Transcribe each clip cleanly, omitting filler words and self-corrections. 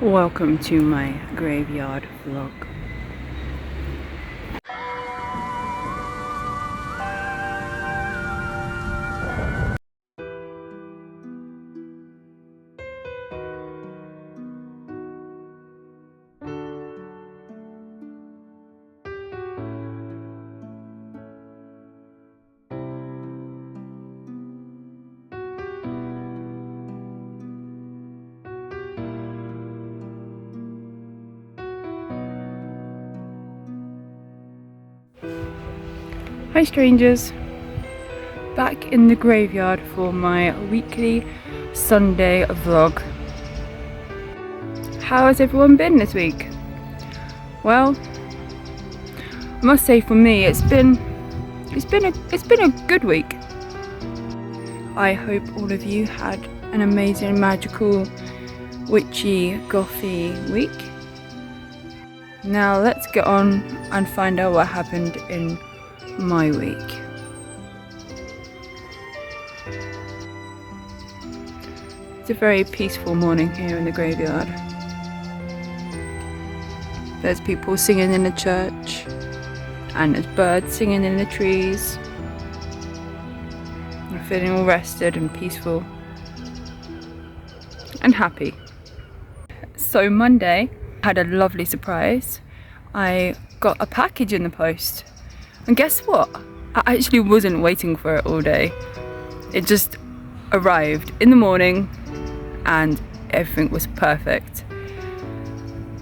Welcome to my graveyard vlog. Hi strangers, back in the graveyard for my weekly Sunday vlog. How has everyone been this week? Well, I must say for me it's been a good week. I hope all of you had an amazing, magical, witchy, gothy week. Now let's get on and find out what happened in my week. It's a very peaceful morning here in the graveyard. There's people singing in the church and there's birds singing in the trees. I'm feeling all rested and peaceful and happy. So Monday I had a lovely surprise. I got a package in the post. And guess what? I actually wasn't waiting for it all day. It just arrived in the morning and everything was perfect.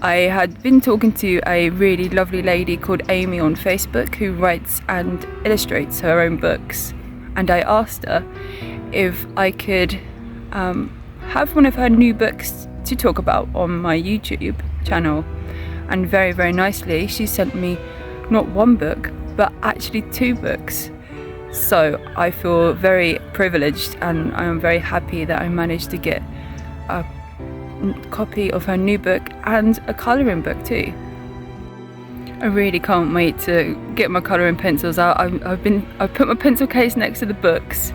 I had been talking to a really lovely lady called Amy on Facebook who writes and illustrates her own books. And I asked her if I could have one of her new books to talk about on my YouTube channel. And very, very nicely, she sent me not one book, but actually 2 books. So I feel very privileged and I am very happy that I managed to get a copy of her new book and a colouring book too. I really can't wait to get my colouring pencils out. I've put my pencil case next to the books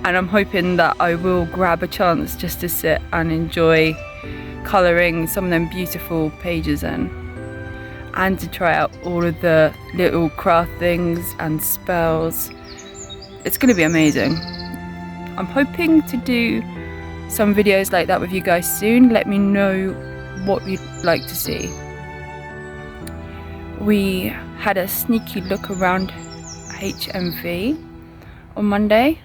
and I'm hoping that I will grab a chance just to sit and enjoy colouring some of them beautiful pages in, and to try out all of the little craft things and spells. It's going to be amazing. I'm hoping to do some videos like that with you guys soon. Let me know what you'd like to see. We had a sneaky look around HMV on Monday,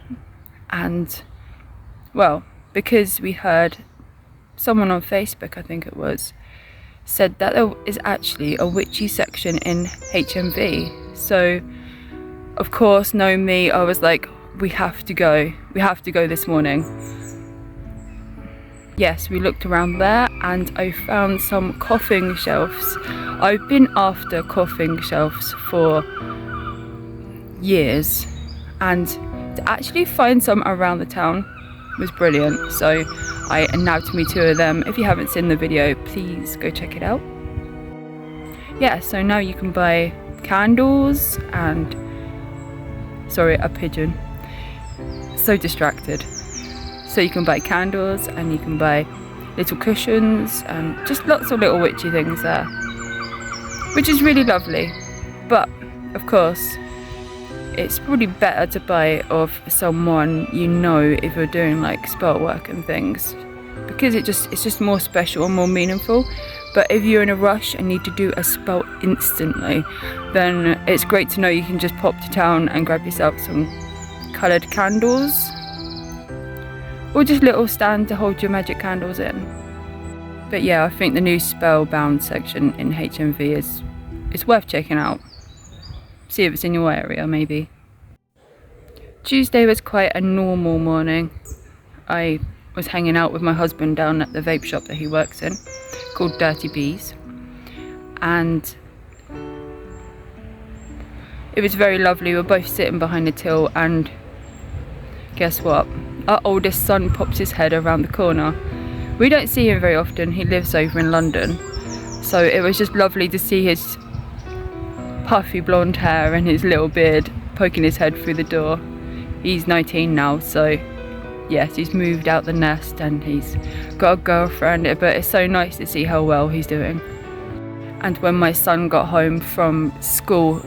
and well, because we heard someone on Facebook, I think it was, said that there is actually a witchy section in HMV. So of course, knowing me, I was like, we have to go this morning. Yes, we looked around there and I found some coffin shelves. I've been after coffin shelves for years, and to actually find some around the town was brilliant. So I nabbed me 2 of them. If you haven't seen the video, please go check it out. Yeah, so now you can buy candles and, sorry, a pigeon. So distracted. So you can buy candles and you can buy little cushions and just lots of little witchy things there, which is really lovely. But of course, it's probably better to buy off someone you know if you're doing like spell work and things, because it's just more special and more meaningful. But if you're in a rush and need to do a spell instantly, then it's great to know you can just pop to town and grab yourself some coloured candles, or just little stand to hold your magic candles in. But yeah, I think the new spellbound section in HMV is worth checking out. See if it's in your area, maybe. Tuesday was quite a normal morning. I was hanging out with my husband down at the vape shop that he works in, called Dirty Bees, and it was very lovely. We were both sitting behind the till, and guess what? Our oldest son pops his head around the corner. We don't see him very often, he lives over in London, so it was just lovely to see his puffy blonde hair and his little beard poking his head through the door. He's 19 now, so yes, he's moved out the nest and he's got a girlfriend, but it's so nice to see how well he's doing. And when my son got home from school,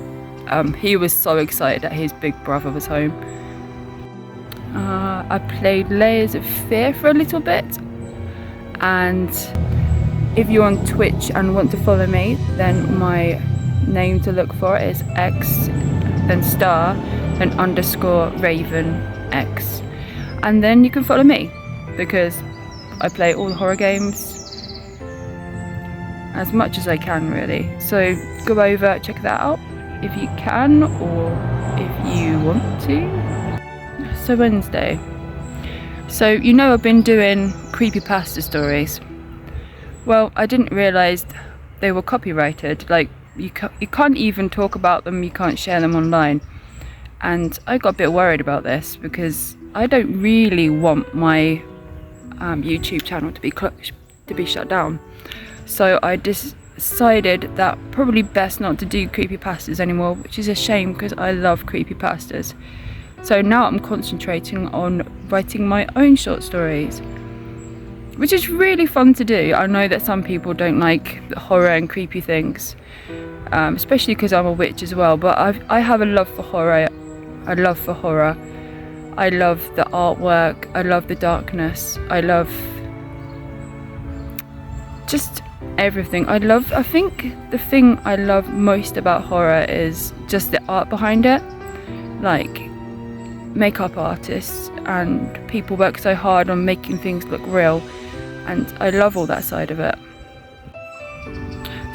he was so excited that his big brother was home. I played Layers of Fear for a little bit, and if you're on Twitch and want to follow me, then my name to look for is X, then star, then underscore Raven X, and then you can follow me because I play all the horror games as much as I can, really. So go over, check that out if you can, or if you want to. So Wednesday. So you know I've been doing creepypasta stories. Well, I didn't realise they were copyrighted. Like, you can't even talk about them, you can't share them online. And I got a bit worried about this because I don't really want my YouTube channel to be shut down. So I decided that probably best not to do creepypastas anymore, which is a shame because I love creepypastas. So now I'm concentrating on writing my own short stories, which is really fun to do. I know that some people don't like the horror and creepy things, especially because I'm a witch as well, but I have a love for horror. I love the artwork, I love the darkness, I love just everything. I think the thing I love most about horror is just the art behind it. Like, makeup artists and people work so hard on making things look real, and I love all that side of it.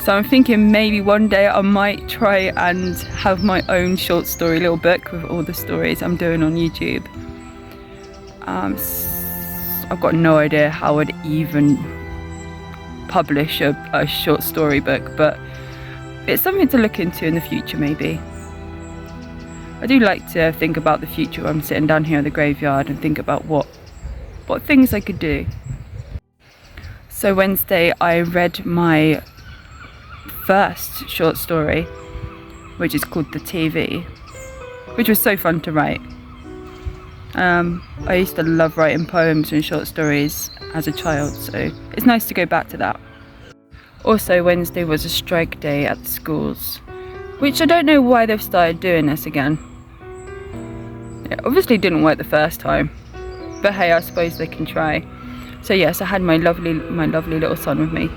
So I'm thinking maybe one day I might try and have my own short story little book with all the stories I'm doing on YouTube. I've got no idea how I'd even publish a short story book, but it's something to look into in the future maybe. I do like to think about the future when I'm sitting down here in the graveyard and think about what things I could do. So Wednesday I read my first short story, which is called The TV, which was so fun to write. I used to love writing poems and short stories as a child, so it's nice to go back to that. Also, Wednesday was a strike day at the schools, which I don't know why they've started doing this again. It obviously didn't work the first time, but hey, I suppose they can try. So yes, I had my lovely little son with me.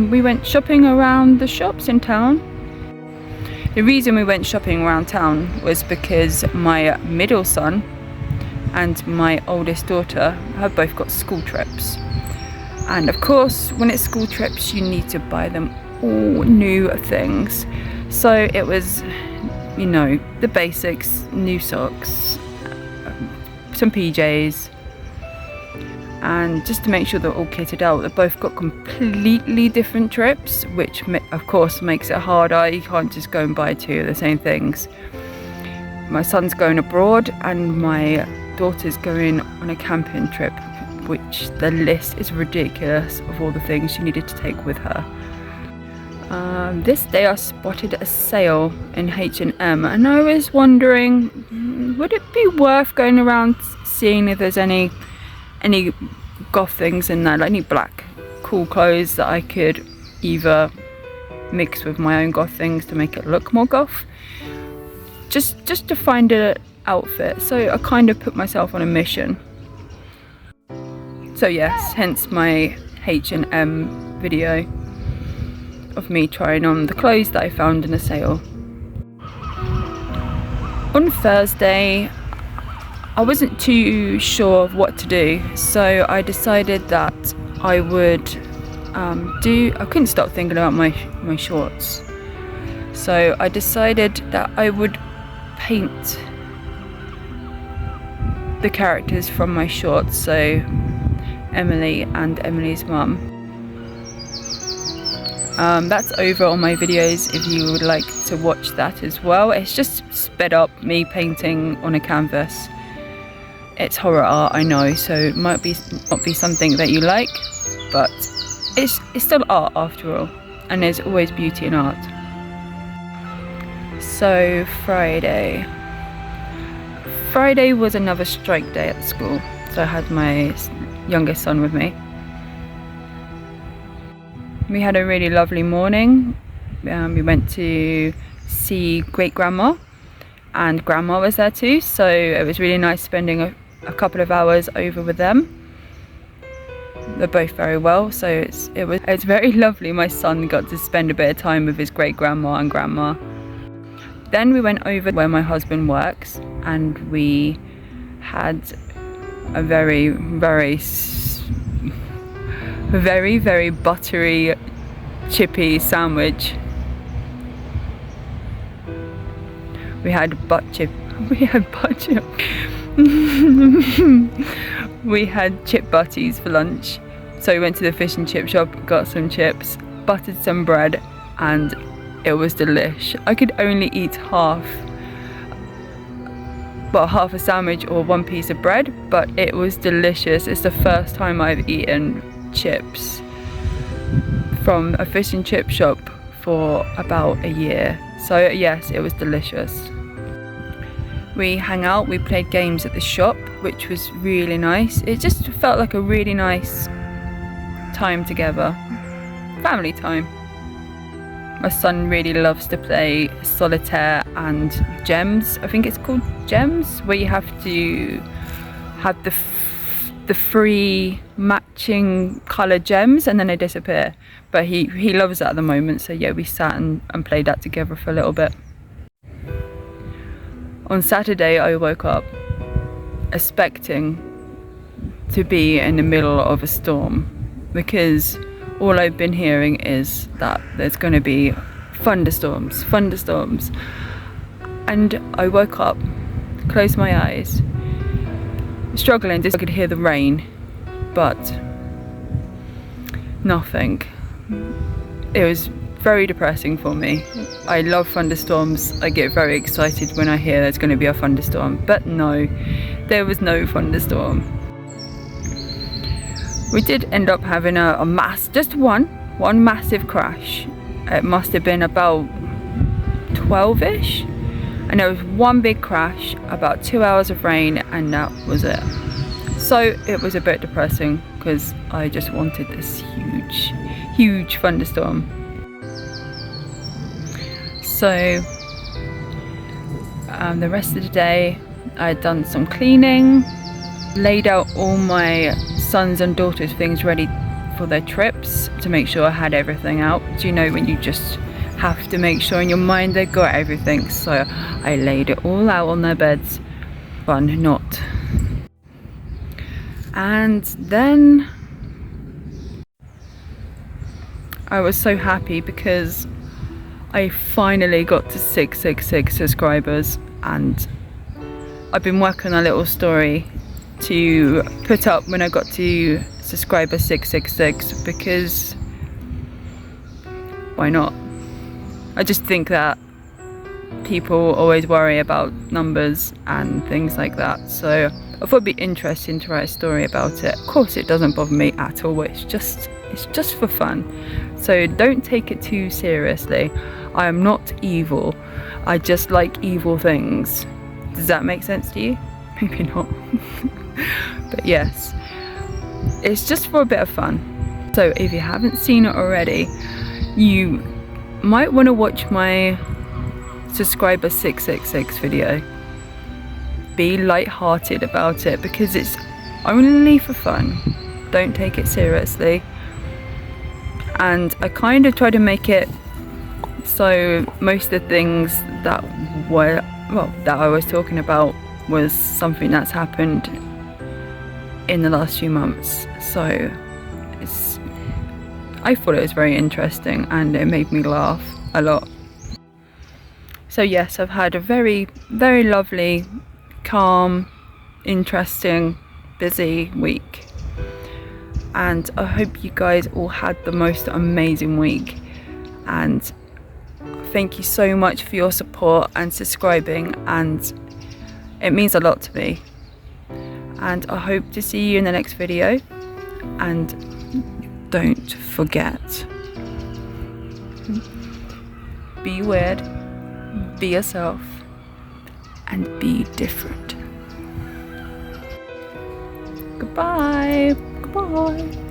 We went shopping around the shops in town. The reason we went shopping around town was because my middle son and my oldest daughter have both got school trips. And of course, when it's school trips, you need to buy them all new things. So it was, you know, the basics, new socks, some PJs, and just to make sure they're all kitted out. They've both got completely different trips, which of course makes it harder. You can't just go and buy two of the same things. My son's going abroad and my daughter's going on a camping trip, which the list is ridiculous of all the things she needed to take with her. This day I spotted a sale in H&M and I was wondering, would it be worth going around seeing if there's any goth things in there, like any black cool clothes that I could either mix with my own goth things to make it look more goth, just to find an outfit. So I kind of put myself on a mission. So yes, hence my H&M video of me trying on the clothes that I found in a sale. On Thursday, I wasn't too sure of what to do, so I decided that I would I couldn't stop thinking about my shorts. So I decided that I would paint the characters from my shorts, so Emily and Emily's mum. That's over on my videos if you would like to watch that as well. It's just sped up me painting on a canvas. It's horror art, I know, so it might not be something that you like, but it's still art after all, and there's always beauty in art. So Friday was another strike day at school. so I had my youngest son with me. We had a really lovely morning. We went to see great grandma, and grandma was there too, so it was really nice spending a couple of hours over with them. They're both very well, so it's very lovely. My son got to spend a bit of time with his great grandma and grandma. Then we went over where my husband works, and we had a very buttery, chippy sandwich. We had butt chip. We had chip butties for lunch. So we went to the fish and chip shop, got some chips, buttered some bread, and it was delish. I could only eat half a sandwich or one piece of bread, but it was delicious. It's the first time I've eaten chips from a fish and chip shop for about a year. So yes, it was delicious. We hung out, we played games at the shop, which was really nice. It just felt like a really nice time together. Family time. My son really loves to play solitaire and gems. I think it's called gems, where you have to have the free matching colour gems and then they disappear. But he loves that at the moment, so yeah, we sat and played that together for a little bit. On Saturday I woke up expecting to be in the middle of a storm, because all I've been hearing is that there's going to be thunderstorms. And I woke up, closed my eyes, struggling to, I could hear the rain, but nothing. It was very depressing for me. I love thunderstorms. I get very excited when I hear there's going to be a thunderstorm, but no, there was no thunderstorm. We did end up having just one massive crash. It must have been about 12-ish, and there was one big crash, about 2 hours of rain, and that was it. So it was a bit depressing because I just wanted this huge thunderstorm. So the rest of the day I had done some cleaning, laid out all my sons and daughters' things ready for their trips to make sure I had everything out. Do you know when you just have to make sure in your mind they got everything? So I laid it all out on their beds. Fun, not. And then I was so happy because I finally got to 666 subscribers, and I've been working on a little story to put up when I got to subscriber 666, because why not? I just think that people always worry about numbers and things like that, so I thought it'd be interesting to write a story about it. Of course it doesn't bother me at all, it's just for fun, so don't take it too seriously. I am not evil, I just like evil things. Does that make sense to you? Maybe not. But yes, it's just for a bit of fun. So if you haven't seen it already, you might want to watch my subscriber 666 video. Be light-hearted about it because it's only for fun. Don't take it seriously. And I kind of try to make it so most of the things that I was talking about was something that's happened in the last few months. So I thought it was very interesting and it made me laugh a lot. So yes, I've had a very lovely, calm, interesting, busy week, and I hope you guys all had the most amazing week, and thank you so much for your support and subscribing, and it means a lot to me. And I hope to see you in the next video, and don't forget, be weird, be yourself, and be different. Goodbye. Goodbye.